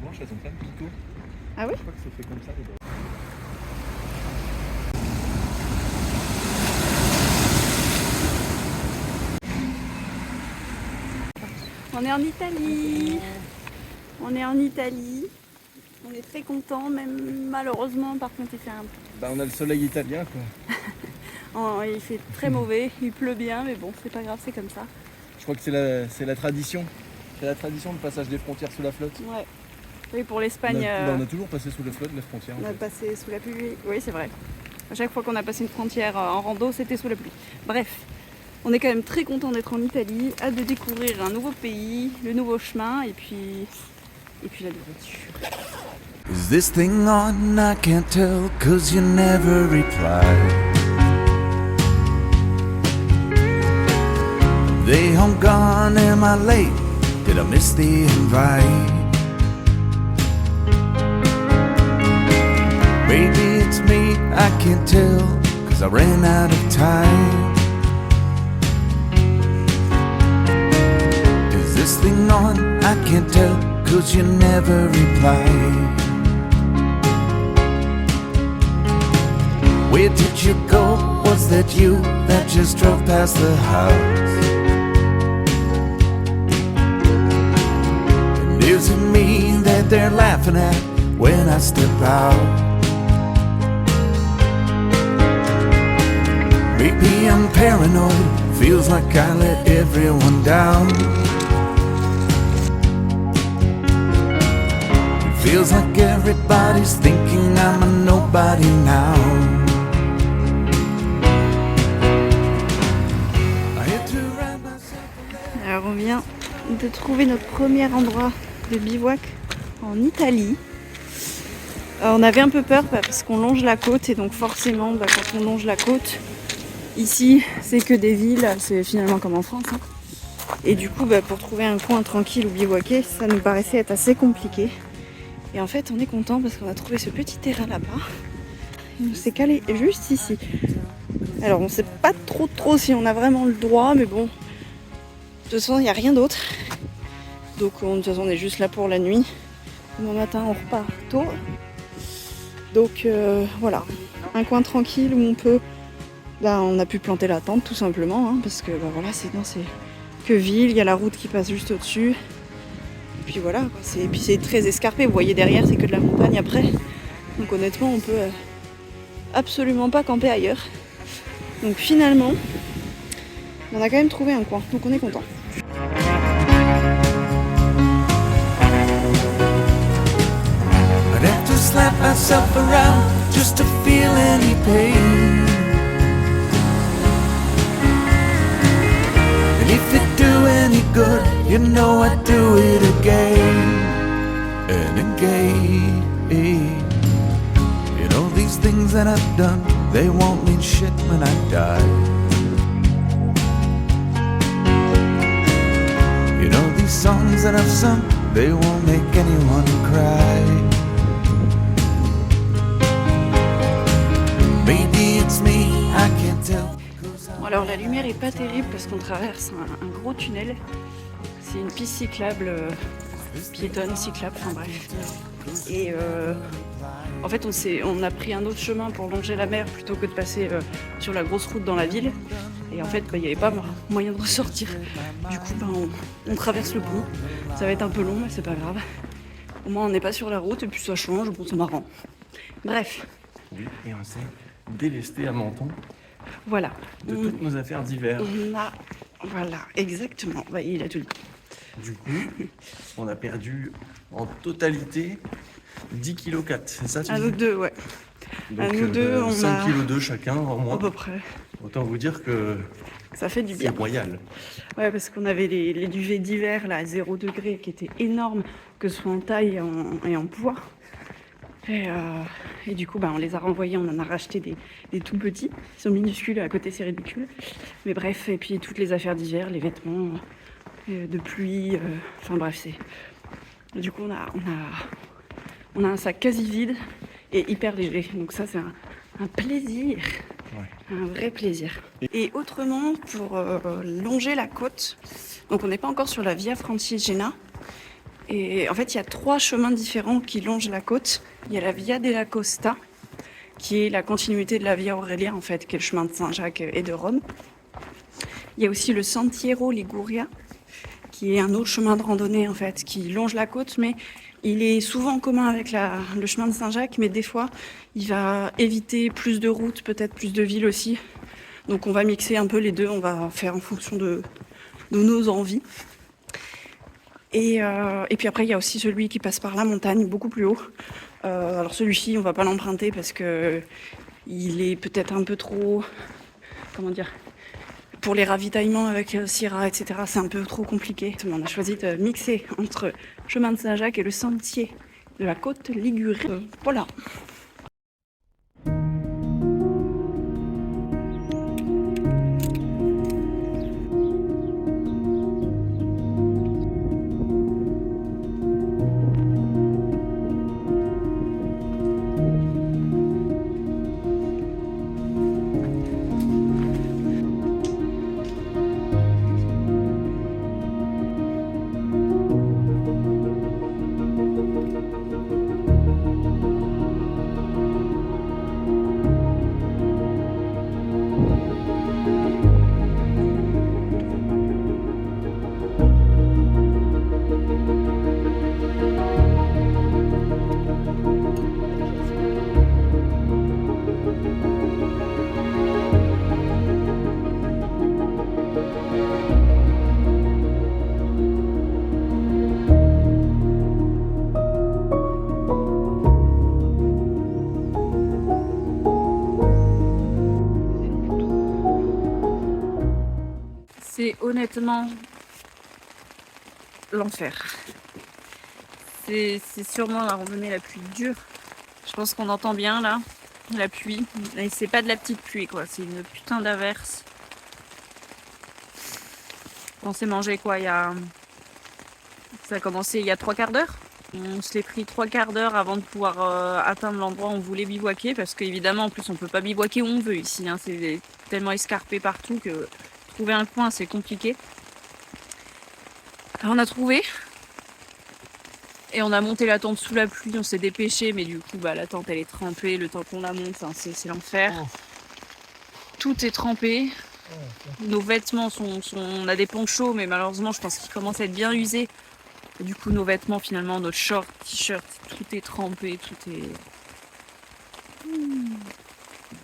blanches, elles ont plein de picots. Ah oui? Je crois que c'est fait comme ça. Les blanches. On est en Italie. On est en Italie. On est très contents, même malheureusement par contre il fait un... Bah on a le soleil italien quoi. il fait très mauvais, il pleut bien mais bon c'est pas grave, c'est comme ça. Je crois que c'est la tradition. C'est la tradition de passage des frontières sous la flotte. Ouais. Oui, pour l'Espagne. On a toujours passé sous la flotte, la frontière. On a passé sous la pluie. Oui, c'est vrai. À chaque fois qu'on a passé une frontière en rando, c'était sous la pluie. Bref, on est quand même très content d'être en Italie, hâte de découvrir un nouveau pays, le nouveau chemin et puis la nourriture. Is this thing on? I can't tell, 'cause you never reply. They home gone, am I late? Did I miss the invite? Maybe it's me, I can't tell, 'cause I ran out of time. Is this thing on? I can't tell, 'cause you never reply. Where did you go? Was that you that just drove past the house? And is it me that they're laughing at when I step out? Maybe I'm paranoid, feels like I let everyone down. It feels like everybody's thinking I'm a nobody now. Alors on vient de trouver notre premier endroit de bivouac en Italie. On avait un peu peur parce qu'on longe la côte et donc forcément quand on longe la côte, ici c'est que des villes, c'est finalement comme en France. Hein. Et du coup pour trouver un coin tranquille ou bivouaquer, ça nous paraissait être assez compliqué. Et en fait on est content parce qu'on a trouvé ce petit terrain là-bas. On s'est calé juste ici. Alors on sait pas trop si on a vraiment le droit, mais bon. De toute façon, il n'y a rien d'autre. Donc, de toute façon, on est juste là pour la nuit. Demain matin, on repart tôt. Donc, voilà. Un coin tranquille où on peut... Là, on a pu planter la tente, tout simplement. Hein, parce que, voilà, sinon, c'est que ville. Il y a la route qui passe juste au-dessus. Et puis, voilà. Quoi. Et puis, c'est très escarpé. Vous voyez, derrière, c'est que de la montagne après. Donc, honnêtement, on peut absolument pas camper ailleurs. Donc, finalement, on a quand même trouvé un coin. Donc, on est content. I'd have to slap myself around just to feel any pain. And if it do any good, you know I'd do it again and again. You know these things that I've done, they won't mean shit when I die. You know these songs that I've sung, they won't make anyone cry. Maybe it's me, I can't tell. Bon, alors la lumière est pas terrible parce qu'on traverse un gros tunnel. C'est une piste cyclable, piétonne, cyclable, enfin bref. Et en fait on a pris un autre chemin pour longer la mer plutôt que de passer sur la grosse route dans la ville. Et en fait il n'y avait pas moyen de ressortir. Du coup on traverse le pont. Ça va être un peu long mais c'est pas grave. Au moins on n'est pas sur la route et puis ça change, bon c'est marrant. Bref. Oui, et on s'est délesté à Menton Voilà. de toutes nos affaires d'hiver. On a... Voilà, exactement. Bah, il a tout dit. Du coup, on a perdu en totalité 10 kg 4, c'est ça tu À dis? nous deux, ouais. Donc, à nous deux, on 5 a... kg 2 chacun en À moins. peu près. Autant vous dire que Ça fait du c'est bien. royal. Ouais, parce qu'on avait les duvets d'hiver là, à 0 degré qui étaient énormes, que ce soit en taille et en poids. Et du coup, on les a renvoyés, on en a racheté des tout petits. Ils sont minuscules, à côté c'est ridicule. Mais bref, et puis toutes les affaires d'hiver, les vêtements de pluie, enfin bref, c'est... Du coup, on a un sac quasi vide et hyper léger. Donc ça, c'est un plaisir. Ouais. Un vrai plaisir. Et autrement, pour longer la côte, donc on n'est pas encore sur la Via Francigena, Et en fait, il y a 3 chemins différents qui longent la côte. Il y a la Via della Costa, qui est la continuité de la Via Aurelia, en fait, qui est le chemin de Saint-Jacques et de Rome. Il y a aussi le Sentiero Liguria, qui est un autre chemin de randonnée, en fait, qui longe la côte, mais il est souvent en commun avec le chemin de Saint-Jacques, mais des fois, il va éviter plus de routes, peut-être plus de villes aussi. Donc on va mixer un peu les deux, on va faire en fonction de nos envies. Et puis après, il y a aussi celui qui passe par la montagne, beaucoup plus haut. Alors celui-ci, on va pas l'emprunter parce que il est peut-être un peu trop, comment dire, pour les ravitaillements avec Syrah, etc. C'est un peu trop compliqué. On a choisi de mixer entre chemin de Saint-Jacques et le sentier de la côte Ligure. Voilà. C'est honnêtement l'enfer. C'est sûrement la randonnée la plus dure. Je pense qu'on entend bien là, la pluie. Et c'est pas de la petite pluie quoi, c'est une putain d'averse. On s'est mangé quoi ça a commencé il y a 3/4 d'heure. On se l'est pris 3/4 d'heure avant de pouvoir atteindre l'endroit où on voulait bivouaquer parce qu'évidemment en plus on peut pas bivouaquer où on veut ici. Hein. C'est tellement escarpé partout que trouver un coin c'est compliqué. Alors on a trouvé et on a monté la tente sous la pluie, on s'est dépêché mais du coup la tente elle est trempée le temps qu'on la monte, hein, c'est l'enfer. Oh. Tout est trempé. Oh, nos vêtements on a des ponchos mais malheureusement je pense qu'ils commencent à être bien usés. Et du coup nos vêtements finalement, notre short, t-shirt, tout est trempé, tout est...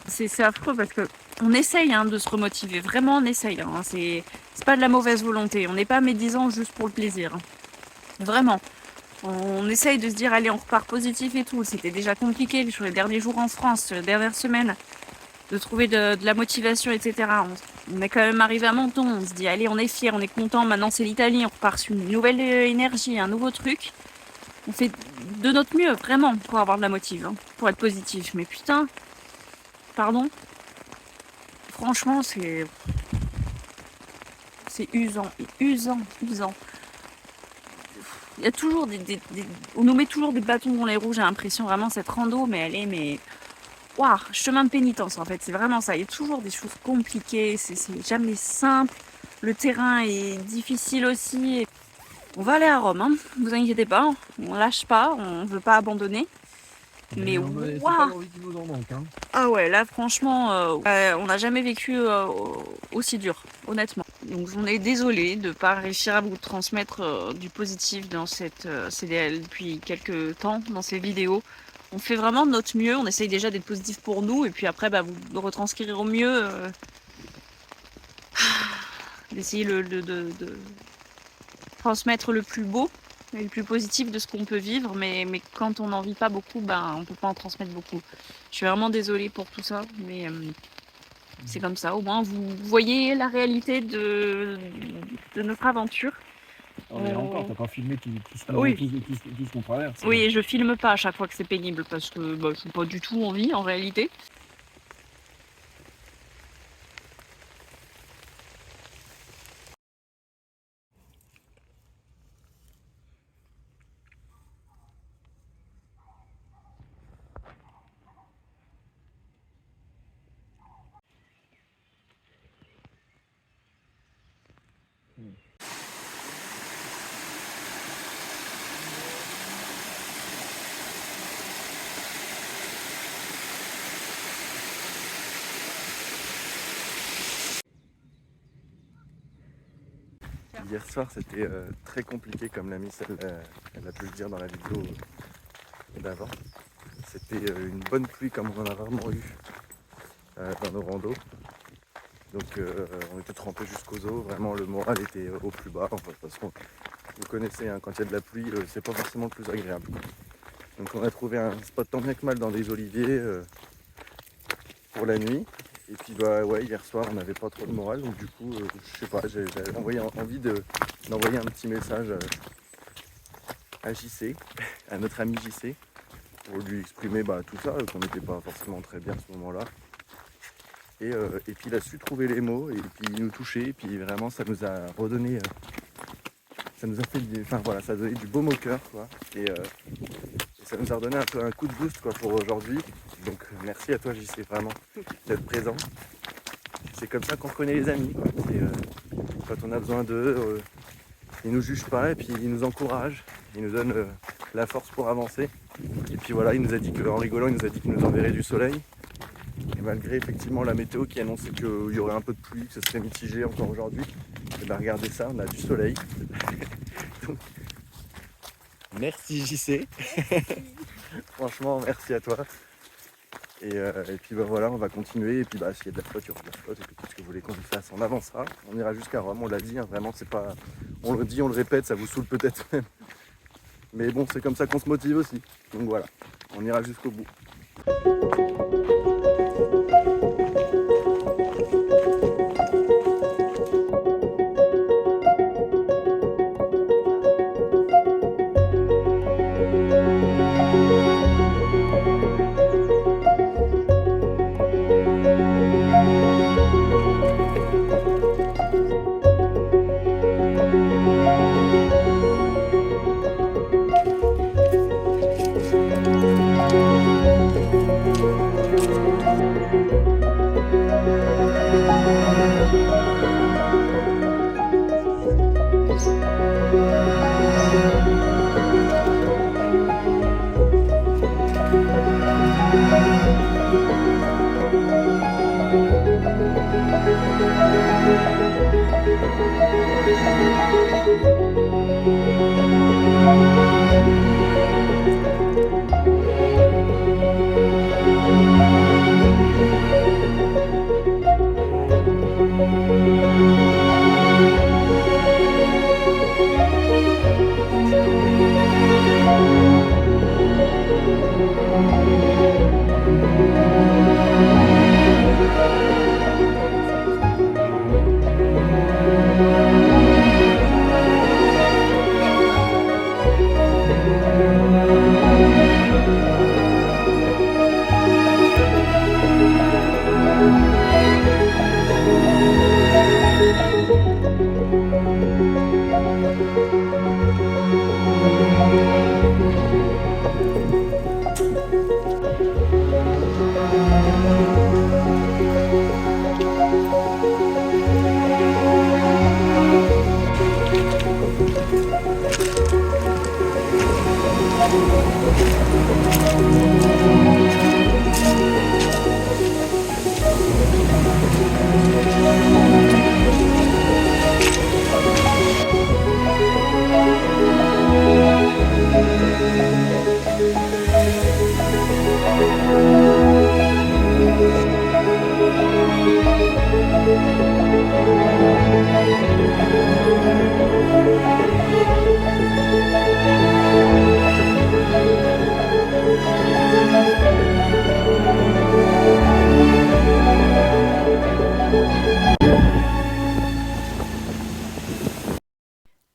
C'est affreux parce que on essaye de se remotiver, vraiment on essaye. Hein. C'est pas de la mauvaise volonté, on n'est pas médisant juste pour le plaisir. Hein. Vraiment. On essaye de se dire allez on repart positif et tout. C'était déjà compliqué sur les derniers jours en France, sur les dernières semaines, de trouver de la motivation, etc. On est quand même arrivé à Menton, on se dit allez on est fiers, on est content, maintenant c'est l'Italie, on repart sur une nouvelle énergie, un nouveau truc. On fait de notre mieux, vraiment, pour avoir de la motive, hein, pour être positif. Mais putain, pardon, franchement c'est usant, usant. Il y a toujours on nous met toujours des bâtons dans les roues, j'ai l'impression vraiment cette rando, mais elle est waouh, chemin de pénitence en fait, c'est vraiment ça. Il y a toujours des choses compliquées, c'est jamais simple. Le terrain est difficile aussi. On va aller à Rome, hein. Vous inquiétez pas, on lâche pas, on veut pas abandonner. Mais waouh! Hein. Ah ouais, là franchement, on n'a jamais vécu aussi dur, honnêtement. Donc on est désolé de ne pas réussir à vous transmettre du positif dans cette CDL depuis quelques temps, dans ces vidéos. On fait vraiment de notre mieux, on essaye déjà d'être positif pour nous, et puis après vous retranscrire au mieux, d'essayer de transmettre le plus beau et le plus positif de ce qu'on peut vivre, mais quand on n'en vit pas beaucoup, on peut pas en transmettre beaucoup. Je suis vraiment désolée pour tout ça, mais c'est comme ça. Au moins, vous voyez la réalité de notre aventure. Mais encore, t'as pas filmé tout ce qu'on traverse. Oui, et je filme pas à chaque fois que c'est pénible, parce que je suis pas du tout en vie, en réalité. Hier soir, c'était très compliqué, comme la Miss elle a pu le dire dans la vidéo d'avant. C'était une bonne pluie comme on en a rarement eu dans nos randos. Donc on était trempés jusqu'aux os, vraiment le moral était au plus bas. Enfin, de toute façon, vous connaissez, hein, quand il y a de la pluie, c'est pas forcément le plus agréable. Donc on a trouvé un spot tant bien que mal dans des oliviers pour la nuit. Et puis bah ouais, hier soir on n'avait pas trop de morale, donc du coup je sais pas, j'avais envie d'envoyer un petit message à JC, à notre ami JC, pour lui exprimer tout ça, qu'on n'était pas forcément très bien à ce moment-là. Et puis il a su trouver les mots et puis nous toucher, et puis vraiment ça nous a redonné, ça nous a fait, voilà, ça a donné du baume au cœur, quoi. Et ça nous a redonné un peu un coup de boost, quoi, pour aujourd'hui. Donc merci à toi JC, vraiment, d'être présent. C'est comme ça qu'on reconnaît les amis, quoi. Quand on a besoin d'eux, ils nous jugent pas et puis ils nous encouragent, ils nous donnent la force pour avancer. Et puis voilà, il nous a dit en rigolant, il nous a dit qu'il nous enverrait du soleil. Et malgré effectivement la météo qui annonçait qu'il y aurait un peu de pluie, que ce serait mitigé encore aujourd'hui, et ben regardez ça, on a du soleil. Donc, merci JC. Franchement, merci à toi. Et puis voilà, on va continuer. Et puis s'il y a de la flotte, il y aura de la flotte. Et puis tout ce que vous voulez qu'on vous fasse, on avancera. On ira jusqu'à Rome, on l'a dit, hein, vraiment, c'est pas. On le dit, on le répète, ça vous saoule peut-être même. Mais bon, c'est comme ça qu'on se motive aussi. Donc voilà, on ira jusqu'au bout.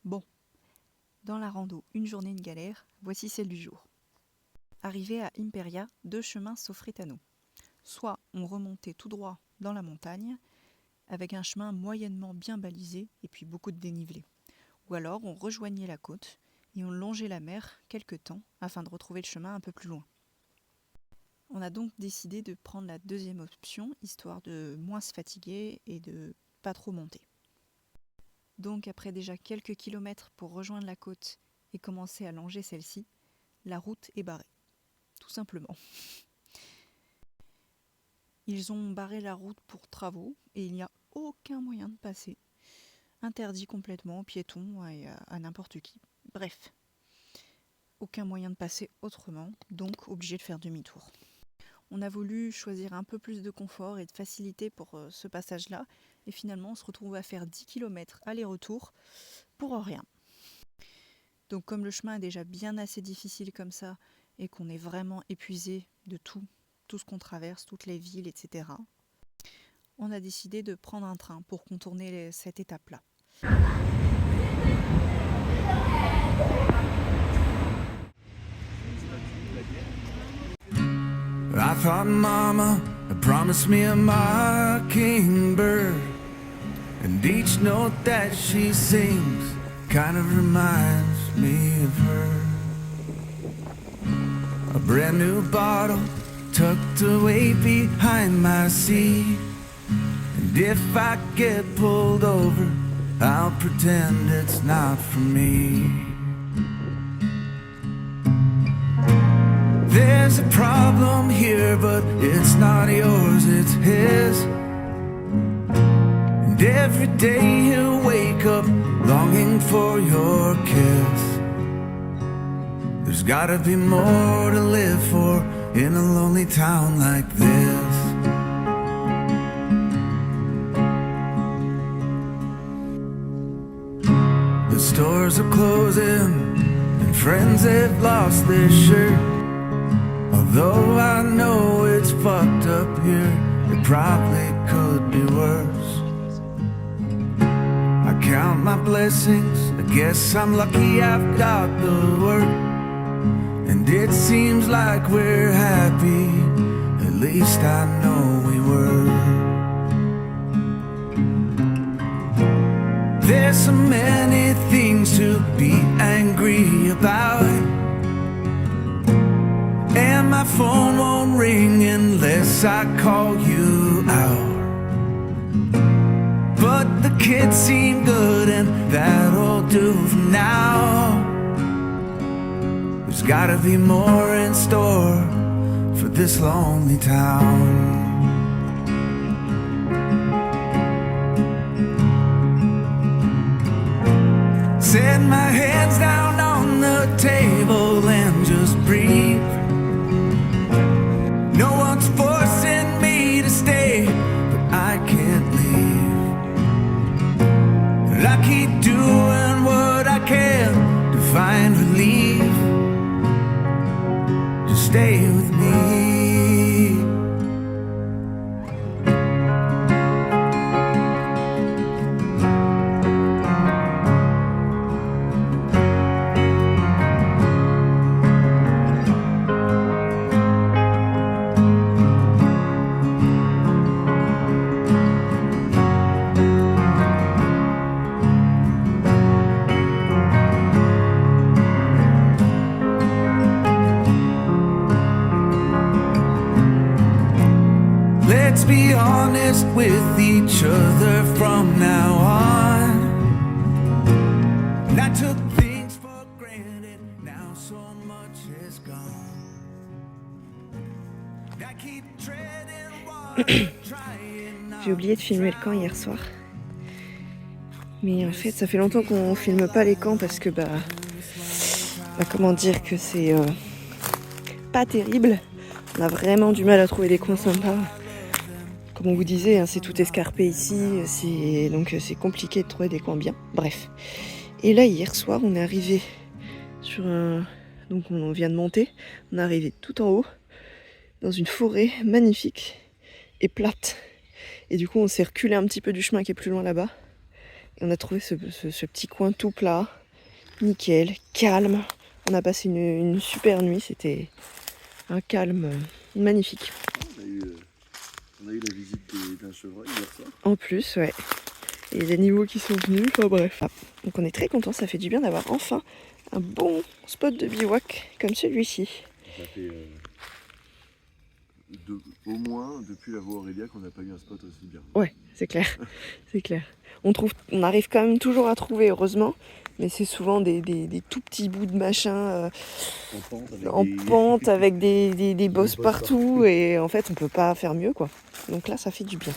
Bon, dans la rando, une journée, une galère, voici celle du jour. Arrivé à Imperia, deux chemins s'offraient à nous. Soit on remontait tout droit dans la montagne, avec un chemin moyennement bien balisé et puis beaucoup de dénivelé. Ou alors on rejoignait la côte et on longeait la mer quelque temps afin de retrouver le chemin un peu plus loin. On a donc décidé de prendre la deuxième option, histoire de moins se fatiguer et de pas trop monter. Donc après déjà quelques kilomètres pour rejoindre la côte et commencer à longer celle-ci, la route est barrée. Tout simplement. Ils ont barré la route pour travaux et il n'y a aucun moyen de passer. interdit complètement aux piétons et à n'importe qui. Bref, aucun moyen de passer autrement, donc obligé de faire demi-tour. On a voulu choisir un peu plus de confort et de facilité pour ce passage-là, et finalement on se retrouve à faire 10 km aller-retour pour rien. Donc comme le chemin est déjà bien assez difficile comme ça, et qu'on est vraiment épuisé de tout ce qu'on traverse, toutes les villes, etc., on a décidé de prendre un train pour contourner cette étape-là. I thought Mama had promised me a mockingbird, and each note that she sings kind of reminds me of her. A brand new bottle tucked away behind my seat, and if I get pulled over, I'll pretend it's not for me. There's a problem here, but it's not yours, it's his. And every day he'll wake up longing for your kiss. There's gotta be more to live for in a lonely town like this. The stores are closing and friends have lost their shirt. Although I know it's fucked up here, it probably could be worse. I count my blessings, I guess I'm lucky I've got the work. And it seems like we're happy, at least I know we were. There's so many things to be angry about, and my phone won't ring unless I call you out. But the kids seem good and that'll do for now. There's gotta be more in store for this lonely town. Set my hands down on the table and just breathe. No one's forcing me to stay, but I can't leave. And I keep doing what I can to find relief. Just stay with me. Let's be honest with each other from now on. And I took things for granted, now so much is gone. And I keep treading water, trying not. J'ai oublié de filmer le camp hier soir. Mais en fait, ça fait longtemps qu'on filme pas les camps parce que comment dire que c'est pas terrible. On a vraiment du mal à trouver des coins sympas. Comme on vous disait, c'est tout escarpé ici, donc c'est compliqué de trouver des coins bien. Bref. Et là, hier soir, on est arrivé sur donc on vient de monter. On est arrivé tout en haut, dans une forêt magnifique et plate. Et du coup, on s'est reculé un petit peu du chemin qui est plus loin là-bas. Et on a trouvé ce petit coin tout plat, nickel, calme. On a passé une super nuit, c'était un calme magnifique. On a eu la visite d'un chevreuil hier soir. En plus, ouais. Et les animaux qui sont venus, enfin bref. Donc on est très contents, ça fait du bien d'avoir enfin un bon spot de bivouac comme celui-ci. Ça fait au moins depuis la voie Aurélia qu'on n'a pas eu un spot aussi bien. Ouais, c'est clair. C'est clair. On arrive quand même toujours à trouver, heureusement, mais c'est souvent des tout petits bouts de machin en pente avec des bosses partout, et en fait on peut pas faire mieux quoi. Donc là ça fait du bien.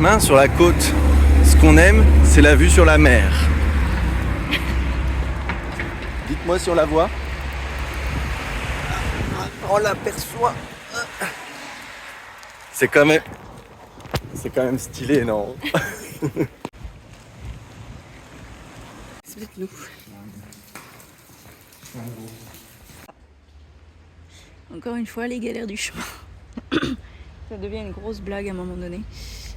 chemin sur la côte. Ce qu'on aime, c'est la vue sur la mer. Dites-moi si on la voit. On l'aperçoit. C'est quand même stylé, non? C'est peut-être nous. Encore une fois, les galères du chemin. Ça devient une grosse blague à un moment donné.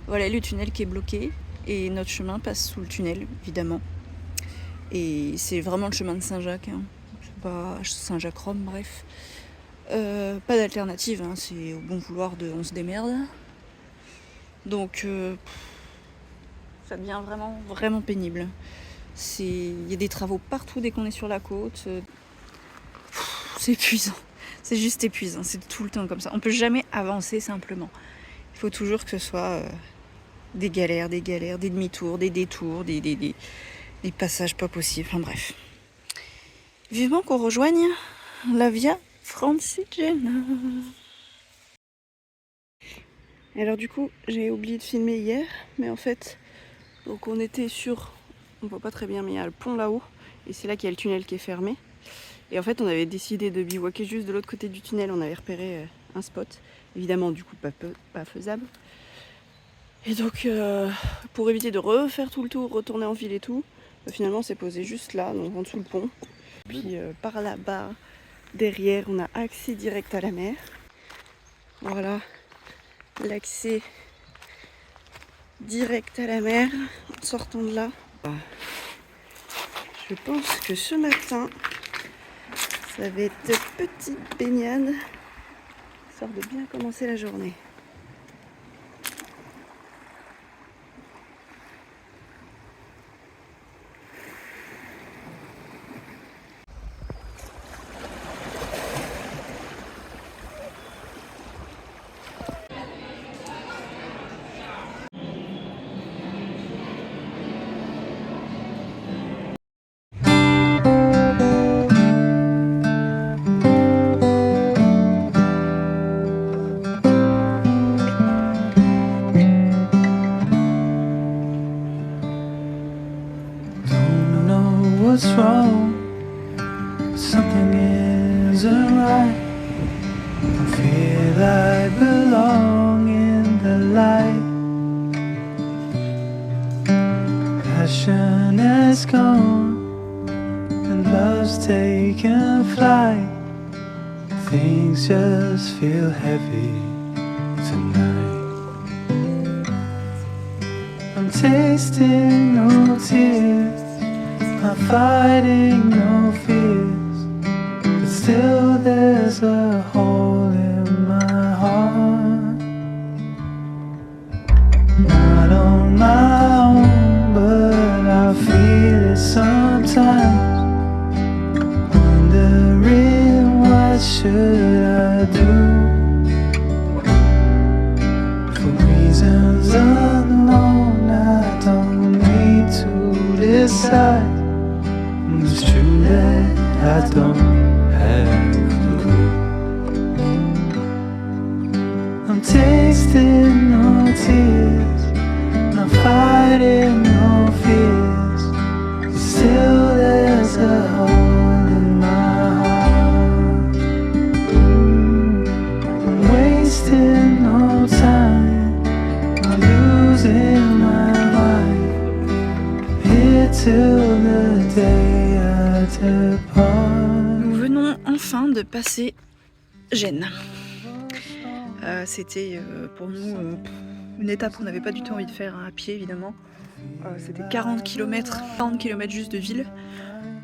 Voilà le tunnel qui est bloqué et notre chemin passe sous le tunnel, évidemment. Et c'est vraiment le chemin de Saint-Jacques, hein. C'est pas Saint-Jacques-Rome, bref. Pas d'alternative, hein. C'est au bon vouloir de on se démerde. Donc ça devient vraiment, vraiment pénible. Il y a des travaux partout dès qu'on est sur la côte. C'est épuisant. C'est juste épuisant. C'est tout le temps comme ça. On peut jamais avancer simplement. Il faut toujours que ce soit des galères, des demi-tours, des détours, des passages pas possibles. Enfin bref. Vivement qu'on rejoigne la Via Francigena. Alors du coup, j'ai oublié de filmer hier, mais en fait, donc on était sur, on voit pas très bien, mais il y a le pont là-haut, et c'est là qu'il y a le tunnel qui est fermé. Et en fait, on avait décidé de bivouaquer juste de l'autre côté du tunnel. On avait repéré un spot, évidemment du coup pas faisable. Et donc, pour éviter de refaire tout le tour, retourner en ville et tout, finalement, on s'est posé juste là, donc en dessous le pont. Puis par là-bas, derrière, on a accès direct à la mer. Voilà. L'accès direct à la mer en sortant de là. Je pense que ce matin, ça va être petite baignade, histoire de bien commencer la journée. What's wrong? Something isn't right. I feel I belong in the light. Passion has gone and love's taken flight. Things just feel heavy tonight. I'm tasting no tears, I'm fighting no fears, but still there's a hole in my heart. Not on my own, but I feel it sometimes. Wondering what should I do? For reasons unknown, I don't need to decide. It's true that I don't have a clue. I'm tasting no tears, I'm fighting no fears. Still there's a hole in my heart. I'm wasting no time, I'm losing my mind. Here till the day. Nous venons enfin de passer Gênes. C'était pour nous une étape qu'on n'avait pas du tout envie de faire à pied évidemment. C'était 40 km juste de ville.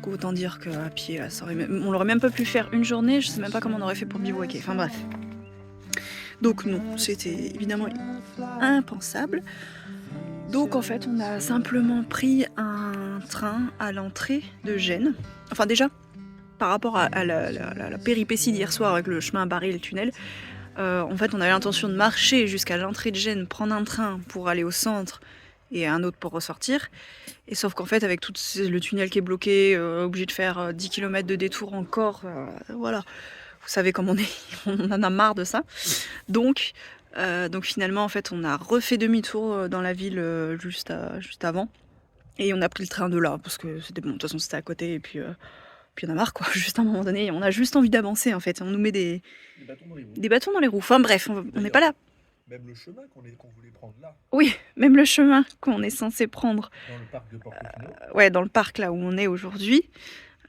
Donc autant dire qu'à pied, là, on l'aurait même pas pu faire une journée, je sais même pas comment on aurait fait pour bivouaquer. Enfin bref. Donc non, c'était évidemment impensable. Donc en fait, on a simplement pris un train à l'entrée de Gênes. Enfin déjà, par rapport à la péripétie d'hier soir avec le chemin barré et le tunnel, en fait on avait l'intention de marcher jusqu'à l'entrée de Gênes, prendre un train pour aller au centre et un autre pour ressortir. Et sauf qu'en fait avec tout le tunnel qui est bloqué, obligé de faire 10 km de détour encore, voilà. Vous savez comme on est, on en a marre de ça. Donc Donc finalement, en fait, on a refait demi-tour dans la ville juste avant. Et on a pris le train de là, parce que c'était bon, de toute façon c'était à côté, et puis on a marre quoi, juste à un moment donné, on a juste envie d'avancer en fait, on nous met des bâtons dans les roues. Enfin bref, on n'est pas là. Même le chemin qu'on voulait prendre là, Oui, même le chemin qu'on est censé prendre, dans le parc de Portofino. ouais, dans le parc là où on est aujourd'hui,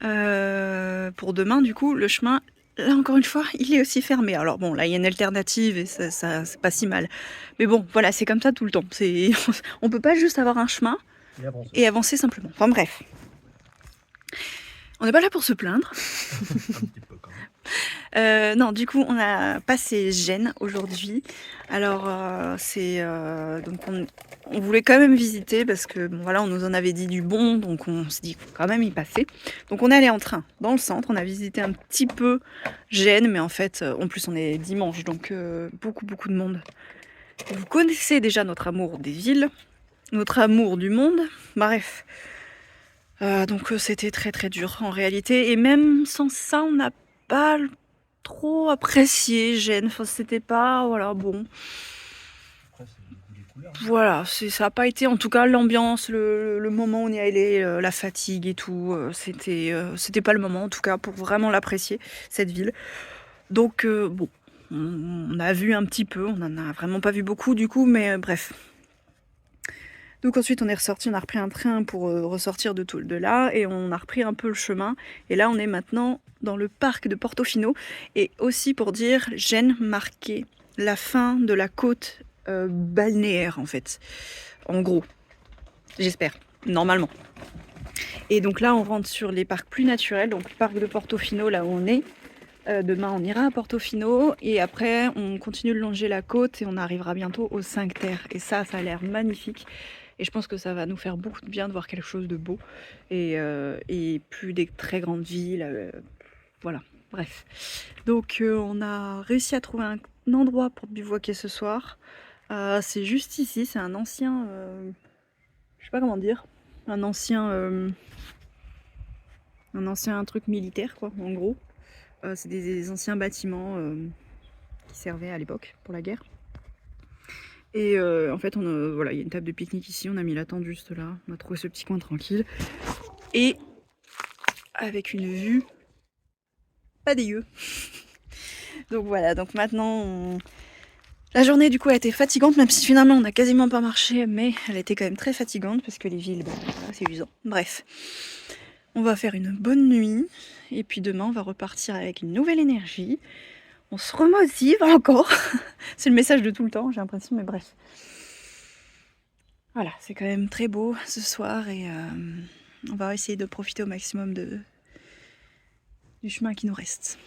pour demain du coup, le chemin, là encore une fois, il est aussi fermé. Alors bon, là il y a une alternative et ça c'est pas si mal. Mais bon, voilà, c'est comme ça tout le temps. On peut pas juste avoir un chemin et avancer simplement. Enfin bref. On n'est pas là pour se plaindre. Un petit peu quand même. Non, du coup, on a passé Gênes aujourd'hui. Alors, donc on voulait quand même visiter parce que bon, voilà, on nous en avait dit du bon, donc on s'est dit qu'il faut quand même y passer. Donc on est allé en train dans le centre, on a visité un petit peu Gênes, mais en fait, en plus on est dimanche, donc beaucoup de monde. Vous connaissez déjà notre amour des villes, notre amour du monde, bref. Donc c'était très dur en réalité, et même sans ça, on n'a pas trop apprécié Gênes. Enfin, c'était pas, voilà, bon. Après, c'est le goût des couleurs. Voilà, ça n'a pas été, en tout cas, l'ambiance, le moment où on y allait, la fatigue et tout, c'était pas le moment, en tout cas, pour vraiment l'apprécier, cette ville. Donc, bon, on a vu un petit peu, on n'en a vraiment pas vu beaucoup du coup, mais bref. Donc ensuite on est ressorti, on a repris un train pour ressortir de là, et on a repris un peu le chemin. Et là on est maintenant dans le parc de Portofino. Et aussi pour dire, Gênes marquait la fin de la côte balnéaire en fait. En gros, j'espère, normalement. Et donc là on rentre sur les parcs plus naturels, donc le parc de Portofino là où on est. Demain on ira à Portofino et après on continue de longer la côte et on arrivera bientôt aux 5 Terres. Et ça a l'air magnifique. Et je pense que ça va nous faire beaucoup de bien de voir quelque chose de beau et plus des très grandes villes. Voilà, bref. Donc on a réussi à trouver un endroit pour bivouaquer ce soir. C'est juste ici, c'est un ancien... je sais pas comment dire. Un ancien truc militaire quoi, en gros. C'est des anciens bâtiments qui servaient à l'époque pour la guerre. Et en fait, voilà, il y a une table de pique-nique ici, on a mis la tente juste là, on a trouvé ce petit coin tranquille. Et avec une vue pas dégueu. Donc voilà, donc maintenant, la journée du coup a été fatigante, même si finalement on n'a quasiment pas marché, mais elle était quand même très fatigante parce que les villes, voilà, c'est usant. Bref, on va faire une bonne nuit, et puis demain on va repartir avec une nouvelle énergie. On se remotive encore. C'est le message de tout le temps, j'ai l'impression, mais bref. Voilà, c'est quand même très beau ce soir et on va essayer de profiter au maximum du chemin qui nous reste.